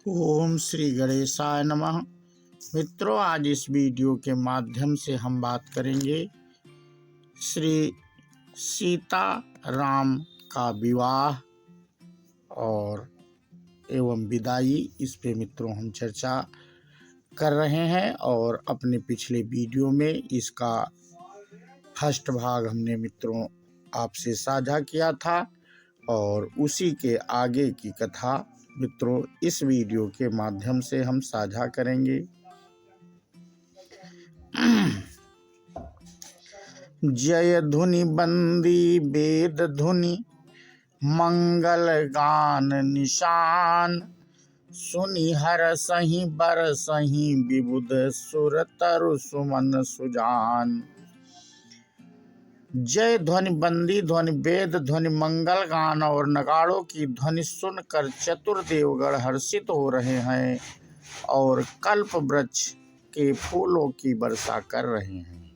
ओम श्री गणेशाय नमः। मित्रों, आज इस वीडियो के माध्यम से हम बात करेंगे श्री सीता राम का विवाह और एवं विदाई। इस पे मित्रों हम चर्चा कर रहे हैं और अपने पिछले वीडियो में इसका फर्स्ट भाग हमने मित्रों आपसे साझा किया था और उसी के आगे की कथा मित्रों इस वीडियो के माध्यम से हम साझा करेंगे। जय धुनि बंदी वेद धुनि मंगल गान निशान, सुनि हर सही बर सही विबुध सुर तरु सुमन सुजान। जय ध्वनि बंदी ध्वनि वेद ध्वनि मंगल गान और नगाड़ों की ध्वनि सुनकर चतुर देवगण हर्षित हो रहे हैं और कल्प वृक्ष के फूलों की वर्षा कर रहे हैं।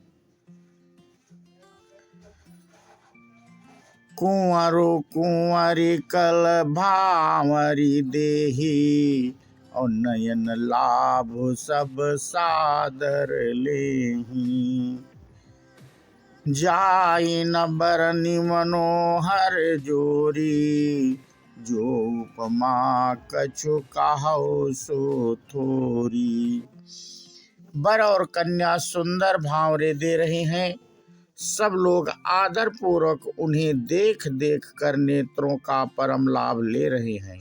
कुंवरो कुंवरी कल भावरी देही, और नयन लाभ सब सादर लेही। जाई न बरनि मनोहर जोरी, जो उपमा कछु कहो सो थोरी। वर और कन्या सुंदर भावरे दे रहे हैं। सब लोग आदर पूर्वक उन्हें देख देख कर नेत्रों का परम लाभ ले रहे हैं।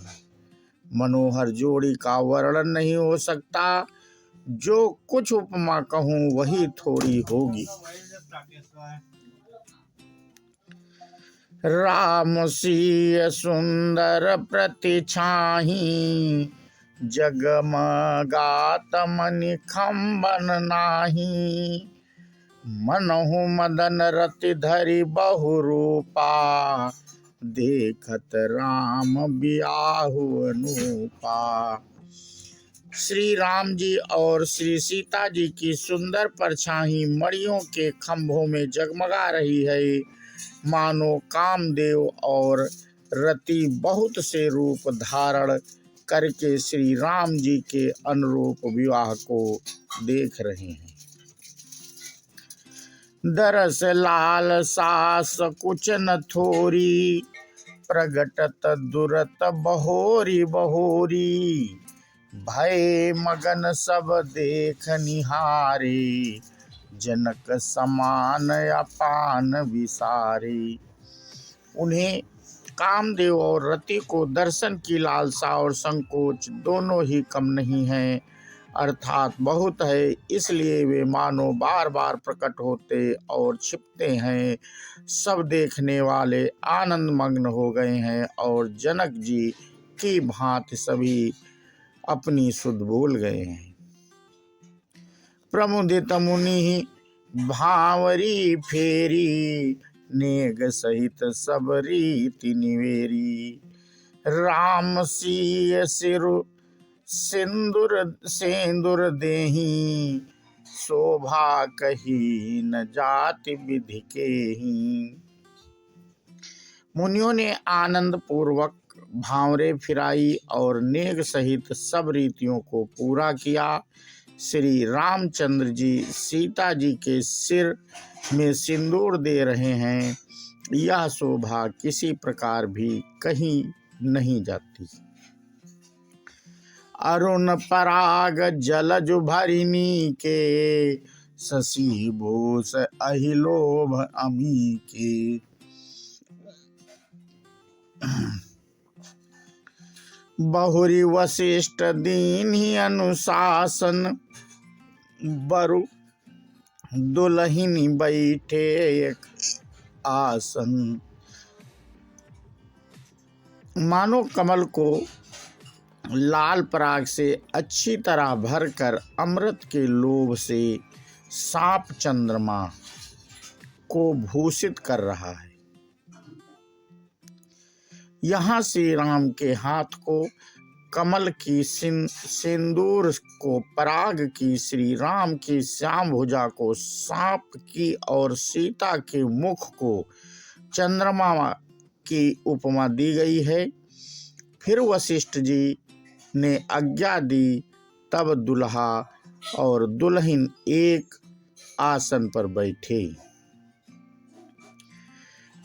मनोहर जोड़ी का वर्णन नहीं हो सकता, जो कुछ उपमा कहूँ वही थोड़ी होगी। राम सिय सुंदर प्रतिछाही, जगमगात मनि खंबन नाही। मनहु मदन रति धरि बहु रूपा, देखत राम बियाहु अनूपा। श्री राम जी और श्री सीता जी की सुंदर परछाई मणियों के खंभों में जगमगा रही है, मानो कामदेव और रति बहुत से रूप धारण करके श्री राम जी के अनुरूप विवाह को देख रहे हैं। दरस लाल सास कुछ न थोरी, प्रगटत दुरत बहोरी बहोरी। भय मगन सब देख निहारे, जनक समान अपान विसारे। उन्हें कामदेव और रति को दर्शन की लालसा और संकोच दोनों ही कम नहीं है, अर्थात बहुत है। इसलिए वे मानो बार बार प्रकट होते और छिपते हैं। सब देखने वाले आनंद मग्न हो गए हैं और जनक जी की भांति सभी अपनी सुध भूल गए हैं। प्रमुदित मुनि भावरी फेरी, नेग सहित सब रीति निवेरी। राम सिय सिरु सिंदूर सेंदूर देही, शोभा कही न जाति विधि केही। मुनियों ने आनंद पूर्वक भांवरे फिराई और नेग सहित सब रीतियों को पूरा किया। श्री रामचंद्र जी सीता जी के सिर में सिंदूर दे रहे हैं। यह शोभा किसी प्रकार भी कहीं नहीं जाती। अरुण पराग जलज भरिनी के, शशि भूष अहिलोभ अमी के। बहुरी वशिष्ठ दीन्हि अनुशासन, बरु दुलहिनी बैठे एक आसन। मानो कमल को लाल पराग से अच्छी तरह भरकर अमृत के लोभ से सांप चंद्रमा को भूषित कर रहा है। यहाँ श्री राम के हाथ को कमल की सिंदूर को पराग की, श्री राम की श्याम भुजा को सांप की और सीता के मुख को चंद्रमा की उपमा दी गई है। फिर वशिष्ठ जी ने आज्ञा दी, तब दुल्हा और दुल्हन एक आसन पर बैठे।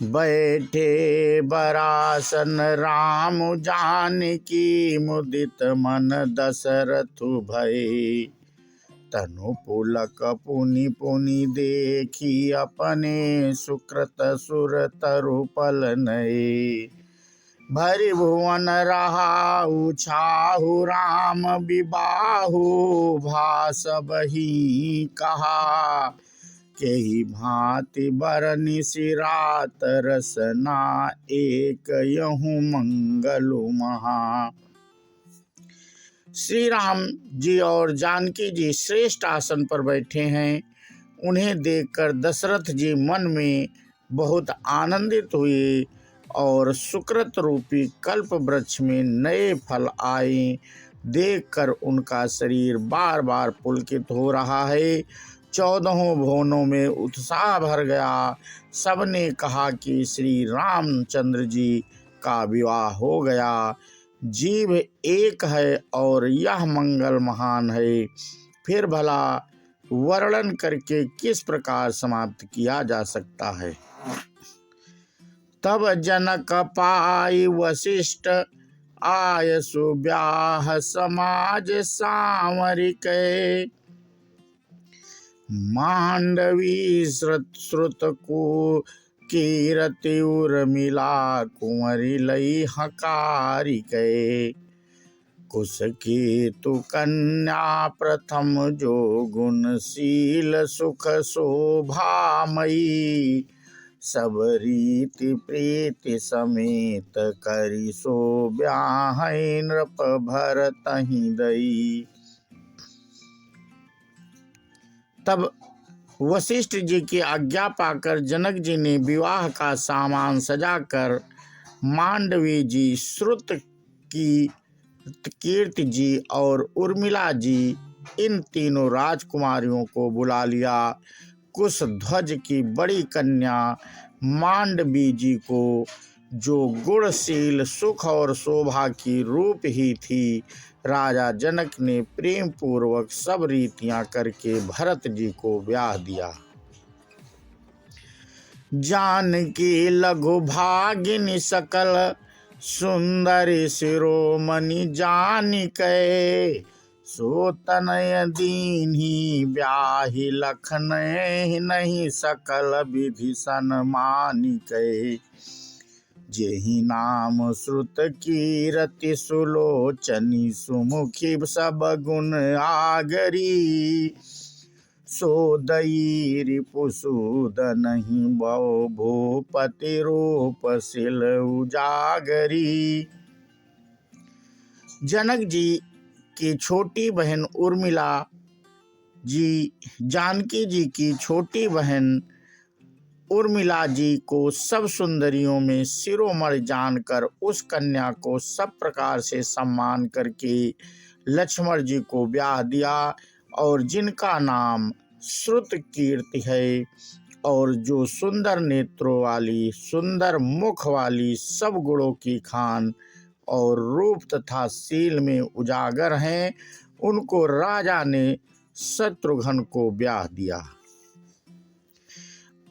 बैठे बरासन राम जानकी, मुदित मन दशरथ भय। तनु पुलक पुनि पुनि देखी, अपने सुकृत सुर तरु पल नये। भरि भुवन रहाउ छाहु, राम विबाहु भास बही कहा। केहि भांति बरनि सिरात, रसना एक यहूँ मंगलु महा। श्री राम जी और जानकी जी श्रेष्ठ आसन पर बैठे हैं। उन्हें देखकर दशरथ जी मन में बहुत आनंदित हुए और सुकृत रूपी कल्प वृक्ष में नए फल आए देखकर उनका शरीर बार बार पुलकित हो रहा है। 14 भुवनों में उत्साह भर गया। सबने कहा कि श्री रामचंद्र जी का विवाह हो गया। जीव एक है और यह मंगल महान है। फिर भला वर्णन करके किस प्रकार समाप्त किया जा सकता है। तब जनक पाई वशिष्ठ, आय सुब्याह समाज सांवरिक। मांडवी श्रुत को कीरति उर्मिला, कुंवरी लई हकारी कै। कुश केतु कन्या प्रथम, जो गुणशील सुख शोभामयी। सब रीति प्रीति समेत, करी सो ब्याह नृप भरतहि दई। तब वशिष्ठ जी की आज्ञा पाकर जनक जी ने विवाह का सामान सजाकर मांडवी जी, श्रुत की कीर्ति जी और उर्मिला जी, इन तीनों राजकुमारियों को बुला लिया। कुश ध्वज की बड़ी कन्या मांडवी जी को, जो गुणशील सुख और शोभा की रूप ही थी, राजा जनक ने प्रेम पूर्वक सब रीतियां करके भरत जी को ब्याह दिया। जानकी लघु भागिनी सकल, सुंदरी शिरोमणि जानिकै। सो तनय दीन्ही ब्याहि, लखन नहीं सकल विधि सन्मानिकै। जेहि नाम श्रुत कीरति, सुलोचनी सुमुखी सब गुण आगरी। सो दई रिपुसूदनहि, बौ भूपति रूप सिल उजागरी। जनक जी की छोटी बहन उर्मिला जी, जानकी जी की छोटी बहन उर्मिला जी को सब सुंदरियों में शिरोमणि जानकर उस कन्या को सब प्रकार से सम्मान करके लक्ष्मण जी को ब्याह दिया। और जिनका नाम श्रुत कीर्ति है और जो सुंदर नेत्रों वाली, सुंदर मुख वाली, सब गुणों की खान और रूप तथा शील में उजागर हैं, उनको राजा ने शत्रुघ्न को ब्याह दिया।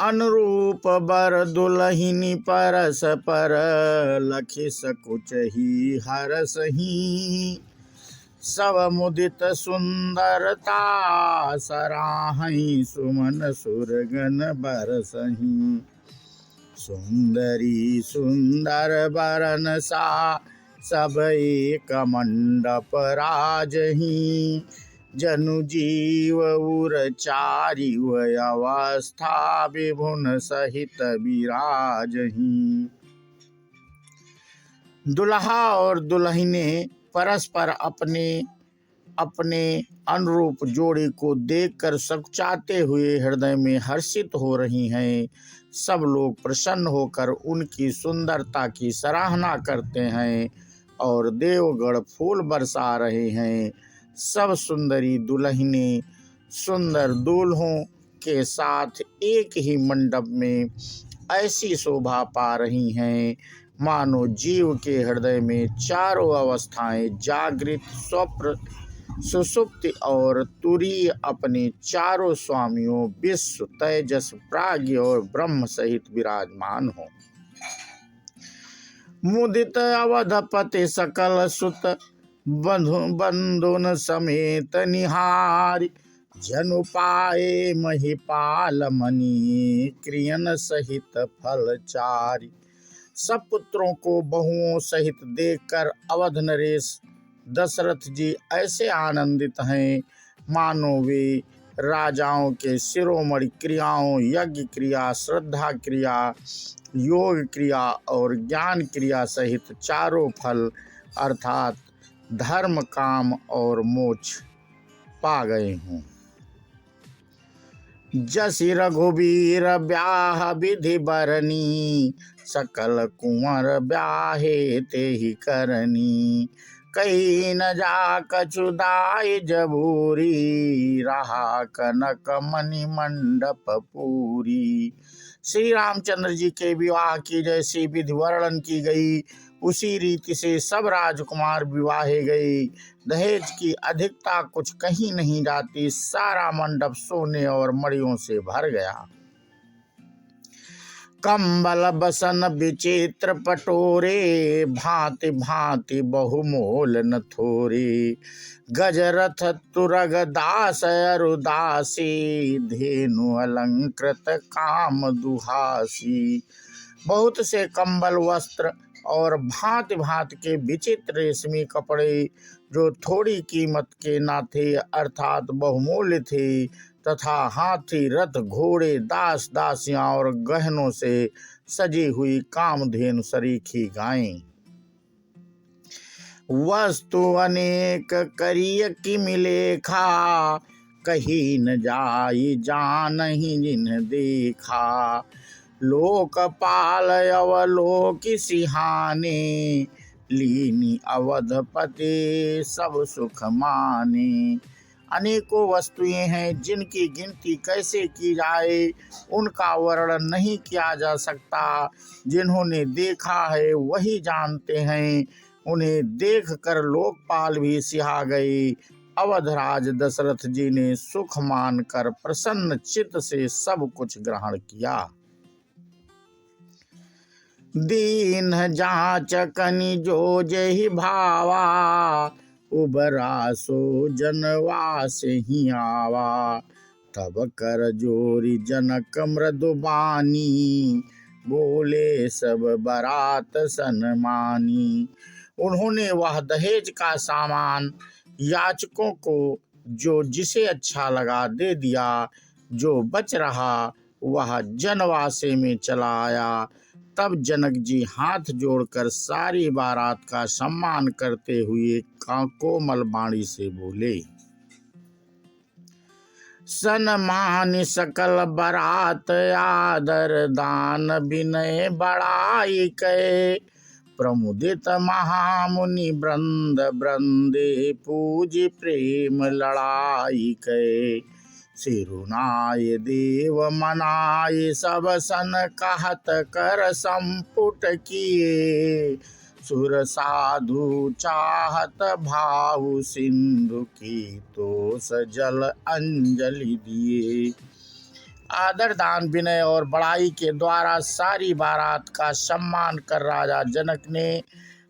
अनुरूप बर दुलहिनी परस पर, लखि सकुच ही हरसही। सब मुदित सुंदरता, सराहहि सुमन सुरगन बरसही। सुंदरी सुंदर बरन सा, सब एक मंडप राजही। जनु जीव उर चारि, अवस्था विभुन सहित विराजही। दुल्हा और दुल्हने परस्पर अपने अपने अनुरूप जोड़ी को देखकर सकचाते हुए हृदय में हर्षित हो रही हैं। सब लोग प्रसन्न होकर उनकी सुंदरता की सराहना करते हैं और देवगण फूल बरसा रहे हैं। सब सुंदरी दुल्हनें सुंदर दूल्हों के साथ एक ही मंडप में ऐसी शोभा पा रही हैं मानो जीव के हृदय में चारों अवस्थाएं जागृत, स्वप्न, सुषुप्ति और तुरीय अपने चारों स्वामियों विश्व, तेजस, प्राज्ञ और ब्रह्म सहित विराजमान हो। मुदित अवधपति सकल सुत बंधुन समेत निहारी, जनु पाए महिपाल मणि क्रियन सहित फलचारी। सब पुत्रों को बहुओं सहित देखकर अवध नरेश दशरथ जी ऐसे आनंदित हैं मानो वे राजाओं के शिरोमणि क्रियाओं, यज्ञ क्रिया, श्रद्धा क्रिया, योग क्रिया और ज्ञान क्रिया सहित चारों फल अर्थात धर्म, काम और मोक्ष पा गए हों। जसि रघुबीर ब्याह विधि बरनी, सकल कुंवर ब्याहे ते ही करनी। कहीं न जा कछु दाय जबूरी, रहा कनक मणि मंडप पूरी। श्री रामचंद्र जी के विवाह की जैसी विधि वर्णन की गई, उसी रीति से सब राजकुमार विवाहे गए। दहेज की अधिकता कुछ कहीं नहीं जाती, सारा मंडप सोने और मणियों से भर गया। कंबल बसन विचित्र पटोरे, भांति भांति बहुमोल न थोरे। गजरथ तुरग दास अरुदासी, धेनु अलंकृत काम दुहासी। बहुत से कंबल, वस्त्र और भांति भांति के विचित्र रेशमी कपड़े जो थोड़ी कीमत के ना थे अर्थात बहुमूल्य थे, तथा हाथी, रथ, घोड़े, दास दासियां और गहनों से सजी हुई कामधेनु सरीखी गायें। वस्तु अनेक करिय की मिलेखा, कहीं न जाई जानहि जिन देखा। लोकपाल अवलोकि सिहाने, लीनी अवधपति सब सुख माने। अनेकों वस्तुएं हैं जिनकी गिनती कैसे की जाए, उनका वर्णन नहीं किया जा सकता। जिन्होंने देखा है वही जानते हैं, उन्हें देखकर लोकपाल भी सिहा गए। अवधराज दशरथ जी ने सुख मानकर प्रसन्न चित्त से सब कुछ ग्रहण किया। दीन जाचकनि जो जहि भावा, उबरा सो जनवास ही आवा। तब कर जोरी जनक मृदुबानी, बोले सब बरात सन्मानी। उन्होंने वह दहेज का सामान याचकों को जो जिसे अच्छा लगा दे दिया। जो बच रहा वह जनवासे में चला आया। तब जनक जी हाथ जोड़कर सारी बारात का सम्मान करते हुए कोमल वाणी से बोले, सन्मान सकल बरात आदर दान विनय बड़ाई कै। प्रमुदित महामुनि वृंद वृंदे, पूज प्रेम लड़ाई कै। सिरुनाय देव मनाय सब सन, कहत कर संपुट किए। सुर साधु चाहत भाव सिंधु की, तो सजल अंजलि दिए। आदर, दान, विनय और बड़ाई के द्वारा सारी बारात का सम्मान कर राजा जनक ने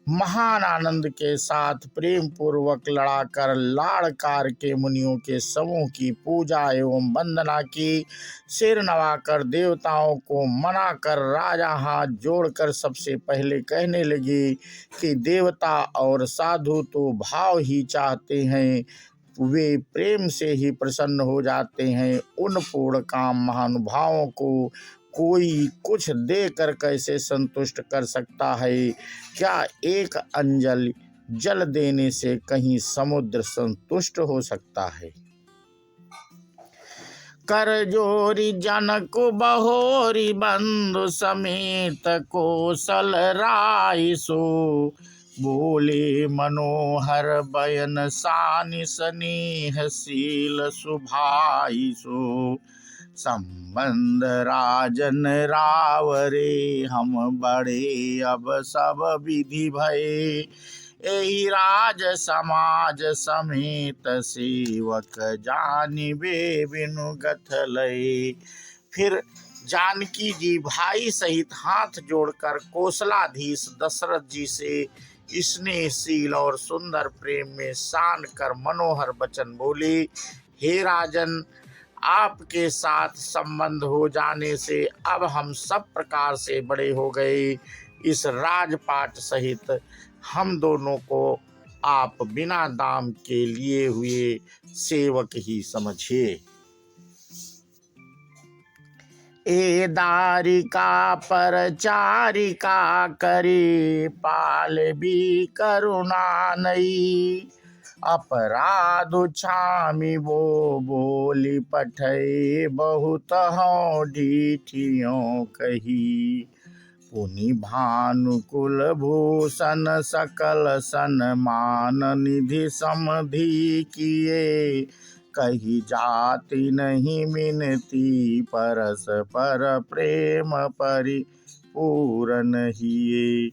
महान आनंद के साथ प्रेम पूर्वक लड़ाकर लाड़कार के मुनियों के समूह की पूजा एवं वंदना की। सिर नवाकर देवताओं को मनाकर राजा हाथ जोड़कर सबसे पहले कहने लगे कि देवता और साधु तो भाव ही चाहते हैं, वे प्रेम से ही प्रसन्न हो जाते हैं। उन पूर्ण काम महानुभावों को कोई कुछ देकर कैसे संतुष्ट कर सकता है? क्या एक अंजलि जल देने से कहीं समुद्र संतुष्ट हो सकता है? कर जोरी जनक बहोरी, बंधु समेत कौशल राय सो। बोले मनोहर बयन सानि, स्नेह शील सुभाई सो। संबंध राजन रावरे, हम बड़े अब सब विधि भये। एहि राज समाज समेत सेवक जानिबे बिनु गथ लय। फिर जानकी जी भाई सहित हाथ जोड़कर कौशलाधीश दशरथ जी से स्नेहशील और सुंदर प्रेम में सान कर मनोहर वचन बोले। हे राजन, आपके साथ संबंध हो जाने से अब हम सब प्रकार से बड़े हो गए। इस राजपाट सहित हम दोनों को आप बिना दाम के लिए हुए सेवक ही समझिए। ए दारिका पर चारिका करे, पाल भी करुणा नहीं। अपराध छामी वो बोली पठै, बहुत हों ढीठियों कही। पुनि भानुकुल भूषण सकल सन्मान, निधि समधि किए। कही जाति नहीं मिनती, परस्पर प्रेम परिपूर्ण हिए।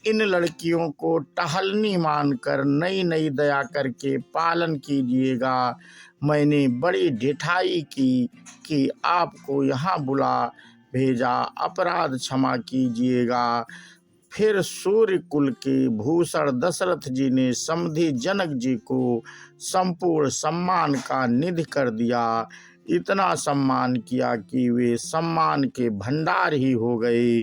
इन लड़कियों को टहलनी मानकर नई नई दया करके पालन कीजिएगा। मैंने बड़ी ढिठाई की कि आपको यहाँ बुला भेजा, अपराध क्षमा कीजिएगा। फिर सूर्य कुल के भूषण दशरथ जी ने समधि जनक जी को संपूर्ण सम्मान का निधि कर दिया। इतना सम्मान किया कि वे सम्मान के भंडार ही हो गए।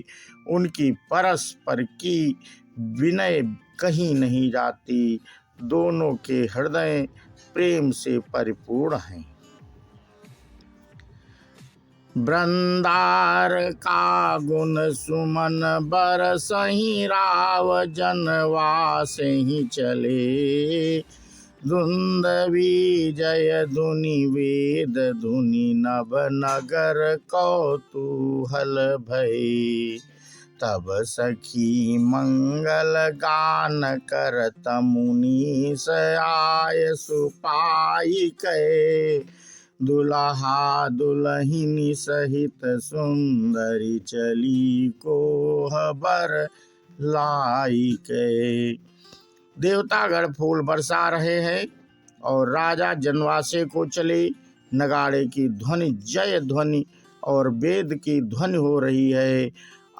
उनकी परस्पर की विनय कहीं नहीं जाती। दोनों के हृदय प्रेम से परिपूर्ण हैं। वृंदार का गुण सुमन बरसहि, राव जनवास ही चले। धुंधवी जय धुनि वेद धुनि, नभ नगर कौतूहल भय। तब सखी मंगल गान करत, मुनीस आय सुपाई कहे। दुल्हा दुल्हिनी सहित सुंदरी, चली कोहबर लाई के। देवतागण फूल बरसा रहे हैं और राजा जनवासे को चले। नगाड़े की ध्वनि जय ध्वनि और वेद की ध्वनि हो रही है।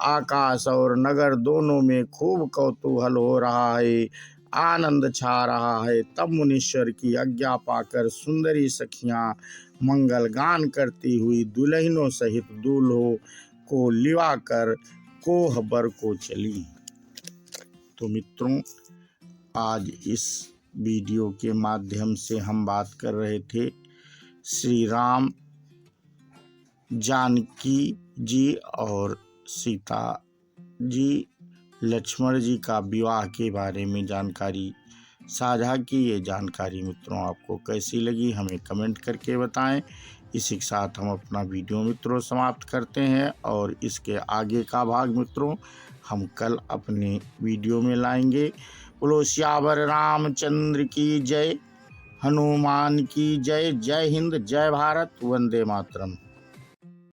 आकाश और नगर दोनों में खूब कौतूहल हो रहा है, आनंद छा रहा है। तब मुनीश्वर की आज्ञा पाकर सुंदरी सखियां मंगल गान करती हुई दुल्हनों सहित दूल्हों को लिवाकर कोहबर को चली। तो मित्रों, आज इस वीडियो के माध्यम से हम बात कर रहे थे श्री राम, जानकी जी और सीता जी, लक्ष्मण जी का विवाह के बारे में जानकारी साझा की। ये जानकारी मित्रों आपको कैसी लगी हमें कमेंट करके बताएं। इसी के साथ हम अपना वीडियो मित्रों समाप्त करते हैं और इसके आगे का भाग मित्रों हम कल अपने वीडियो में लाएंगे। बोलो सियावर रामचंद्र की जय, हनुमान की जय। जय हिंद, जय भारत, वंदे मातरम।